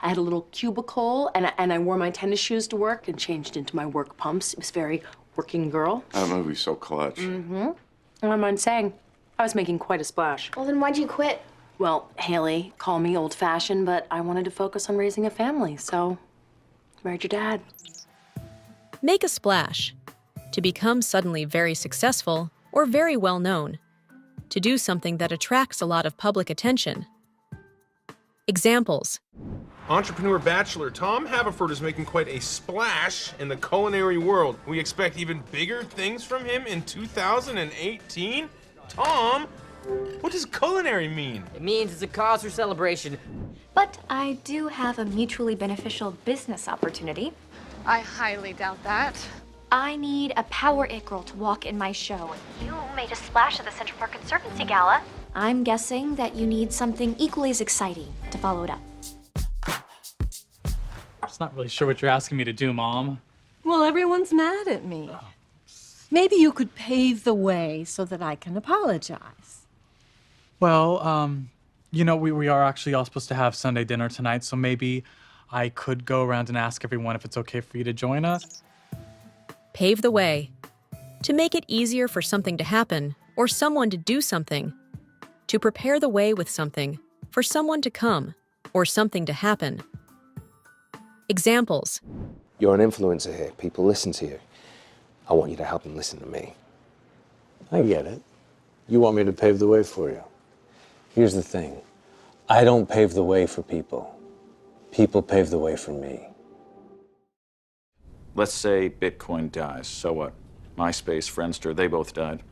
I had a little cubicle, and I wore my tennis shoes to work and changed into my work pumps. It was very working girl. That movie's so clutch. Mm-hmm. I don't mind saying, I was making quite a splash. Well, then why'd you quit? Well, Haley, call me old-fashioned, but I wanted to focus on raising a family, so I married your dad. Make a splash. To become suddenly very successful or very well known. To do something that attracts a lot of public attention. Examples. Entrepreneur bachelor Tom Haverford is making quite a splash in the culinary world. We expect even bigger things from him in 2018? Tom, what does culinary mean? It means it's a cause for celebration. But I do have a mutually beneficial business opportunity. I highly doubt that. I need a power it girl to walk in my show. You made a splash at the Central Park Conservancy Gala. I'm guessing that you need something equally as exciting to follow it up. I'm just not really sure what you're asking me to do, Mom. Well, everyone's mad at me. Maybe you could pave the way so that I can apologize. Well, you know, we are actually all supposed to have Sunday dinner tonight, so maybe I could go around and ask everyone if it's okay for you to join us. Pave the way. To make it easier for something to happen or someone to do something. To prepare the way with something for someone to come or something to happen. Examples. You're an influencer here. People listen to you. I want you to help them listen to me. I get it. You want me to pave the way for you. Here's the thing. I don't pave the way for people. People pave the way for me. Let's say Bitcoin dies. So what? MySpace, Friendster, they both died.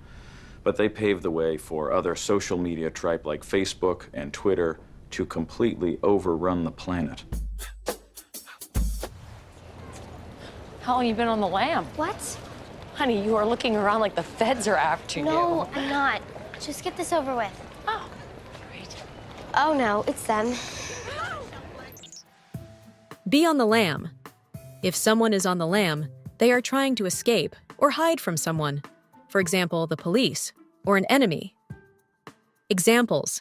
But they paved the way for other social media tripe like Facebook and Twitter to completely overrun the planet. How long you been on the lam? What? Honey, you are looking around like the feds are after you. No, I'm not. Just get this over with. Oh, great. Oh no, it's them. Be on the lam. If someone is on the lam, they are trying to escape or hide from someone. For example, the police or an enemy. Examples.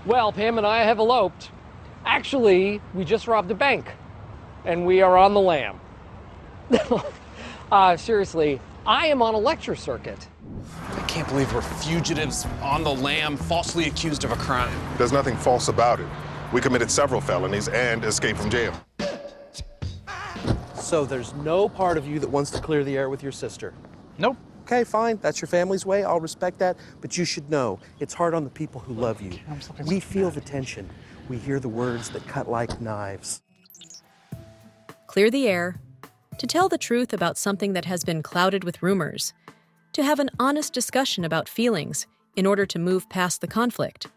Well, Pam and I have eloped. Actually, we just robbed a bank, and we are on the lam. Seriously, I am on a lecture circuit. I can't believe we're fugitives on the lam, falsely accused of a crime. There's nothing false about it. We committed several felonies and escaped from jail. So there's no part of you that wants to clear the air with your sister? Nope. Okay, fine. That's your family's way. I'll respect that. But you should know, it's hard on the people who love you. We feel the tension. We hear the words that cut like knives. Clear the air. To tell the truth about something that has been clouded with rumors. To have an honest discussion about feelings in order to move past the conflict.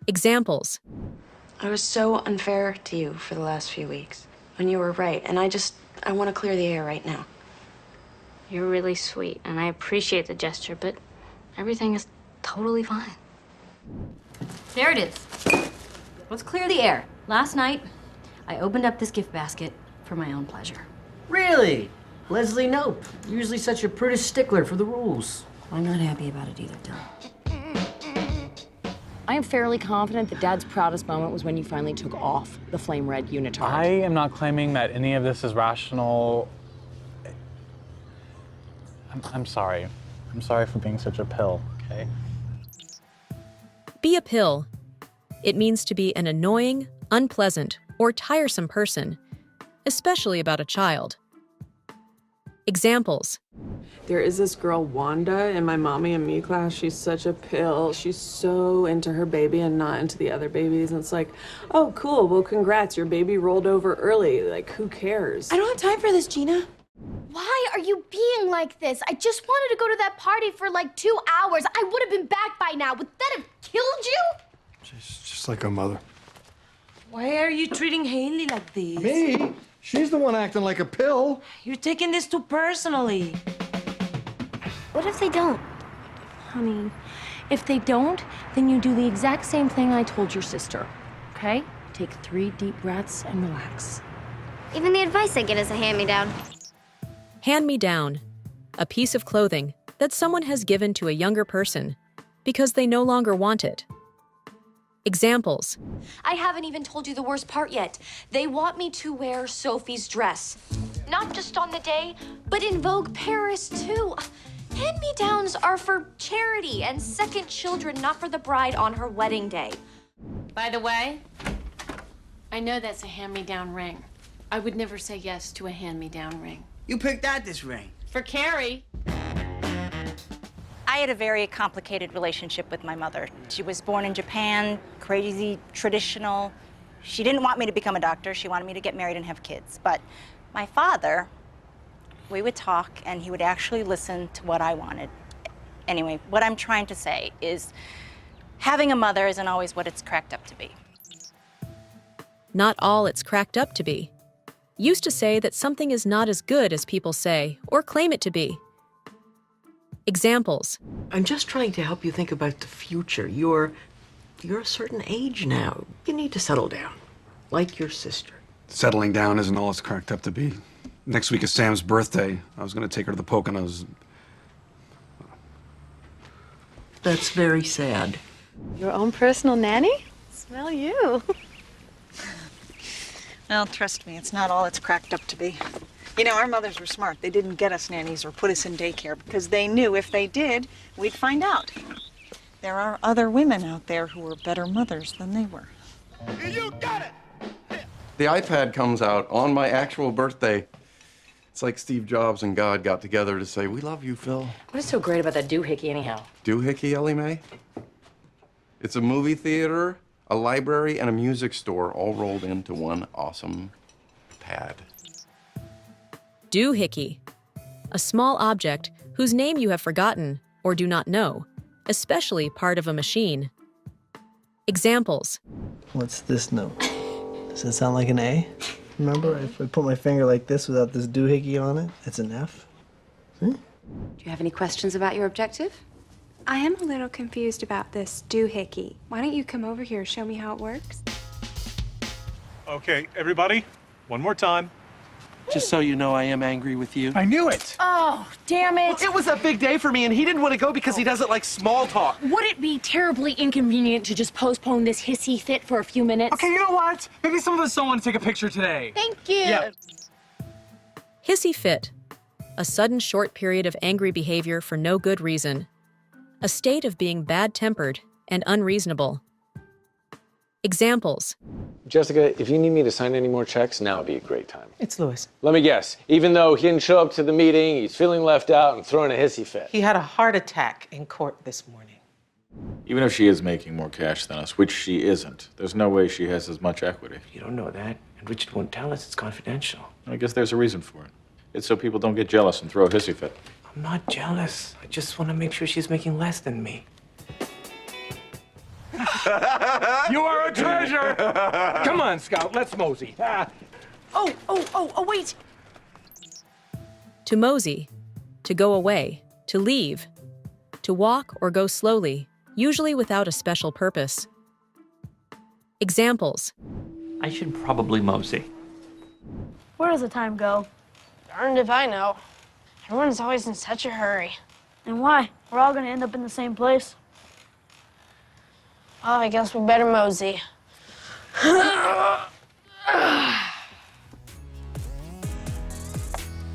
Examples. I was so unfair to you for the last few weeks. When you were right, and I want to clear the air right now. You're really sweet, and I appreciate the gesture, but everything is totally fine. There it is. Let's clear the air. Last night, I opened up this gift basket for my own pleasure. Really? Leslie Knope, usually such a prudish stickler for the rules. I'm not happy about it either, Tom. I am fairly confident that Dad's proudest moment was when you finally took off the flame red unitard. I am not claiming that any of this is rational. I'm sorry. I'm sorry for being such a pill, okay? Be a pill. It means to be an annoying, unpleasant, or tiresome person, especially about a child. Examples. There is this girl, Wanda, in my Mommy and Me class. She's such a pill. She's so into her baby and not into the other babies. And it's like, oh, cool. Well, congrats. Your baby rolled over early. Like, who cares? I don't have time for this, Gina. Why are you being like this? I just wanted to go to that party for like 2 hours. I would have been back by now. Would that have killed you? She's just like her mother. Why are you treating Haley like this? Me? She's the one acting like a pill. You're taking this too personally. What if they don't? Honey, if they don't, then you do the exact same thing I told your sister, okay? Take 3 deep breaths and relax. Even the advice I get is a hand-me-down. Hand-me-down. A piece of clothing that someone has given to a younger person because they no longer want it. Examples. I haven't even told you the worst part yet. They want me to wear Sophie's dress. Not just on the day, but in Vogue Paris, too. Hand-me-downs are for charity and second children, not for the bride on her wedding day. By the way, I know that's a hand-me-down ring. I would never say yes to a hand-me-down ring. You picked out this ring. For Carrie. I had a very complicated relationship with my mother. She was born in Japan, crazy, traditional. She didn't want me to become a doctor. She wanted me to get married and have kids. But my father, we would talk, and he would actually listen to what I wanted. Anyway, what I'm trying to say is having a mother isn't always what it's cracked up to be. Not all it's cracked up to be. Used to say that something is not as good as people say or claim it to be. Examples. I'm just trying to help you think about the future. You're a certain age now. You need to settle down, like your sister. Settling down isn't all it's cracked up to be. Next week is Sam's birthday. I was going to take her to the Poconos. That's very sad. Your own personal nanny? Smell you. Well, trust me, it's not all it's cracked up to be. You know, our mothers were smart. They didn't get us nannies or put us in daycare because they knew if they did, we'd find out. There are other women out there who are better mothers than they were. You got it! The iPad comes out on my actual birthday. It's like Steve Jobs and God got together to say, "We love you, Phil." What is so great about that doohickey, anyhow? Doohickey, Ellie Mae? It's a movie theater, a library, and a music store all rolled into one awesome pad. Doohickey. A small object whose name you have forgotten or do not know, especially part of a machine. Examples. What's this note? Does that sound like an A? Remember, if I put my finger like this without this doohickey on it, it's an F. Do you have any questions about your objective? I am a little confused about this doohickey. Why don't you come over here and show me how it works? Okay, everybody, one more time. Just so you know, I am angry with you. I knew it! Oh, damn it! It was a big day for me, and he didn't want to go because he doesn't like small talk. Would it be terribly inconvenient to just postpone this hissy fit for a few minutes? Okay, you know what? Maybe some of us don't want to take a picture today. Thank you. Yeah. Hissy fit. A sudden short period of angry behavior for no good reason. A state of being bad-tempered and unreasonable. Examples. Jessica, if you need me to sign any more checks, now would be a great time. It's Louis. Let me guess. Even though he didn't show up to the meeting, he's feeling left out and throwing a hissy fit. He had a heart attack in court this morning. Even if she is making more cash than us, which she isn't, there's no way she has as much equity. You don't know that, and Richard won't tell us. It's confidential. I guess there's a reason for it. It's so people don't get jealous and throw a hissy fit. I'm not jealous. I just want to make sure she's making less than me. You are a treasure! Come on, Scout, let's mosey. Oh, wait! To mosey. To go away. To leave. To walk or go slowly, usually without a special purpose. Examples. I should probably mosey. Where does the time go? Darned if I know. Everyone's always in such a hurry. And why? We're all gonna end up in the same place. Oh, I guess we better mosey.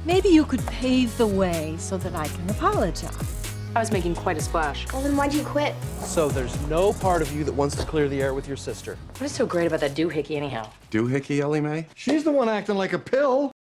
Maybe you could pave the way so that I can apologize. I was making quite a splash. Well, then why'd you quit? So there's no part of you that wants to clear the air with your sister. What is so great about that doohickey, anyhow? Doohickey, Ellie Mae? She's the one acting like a pill.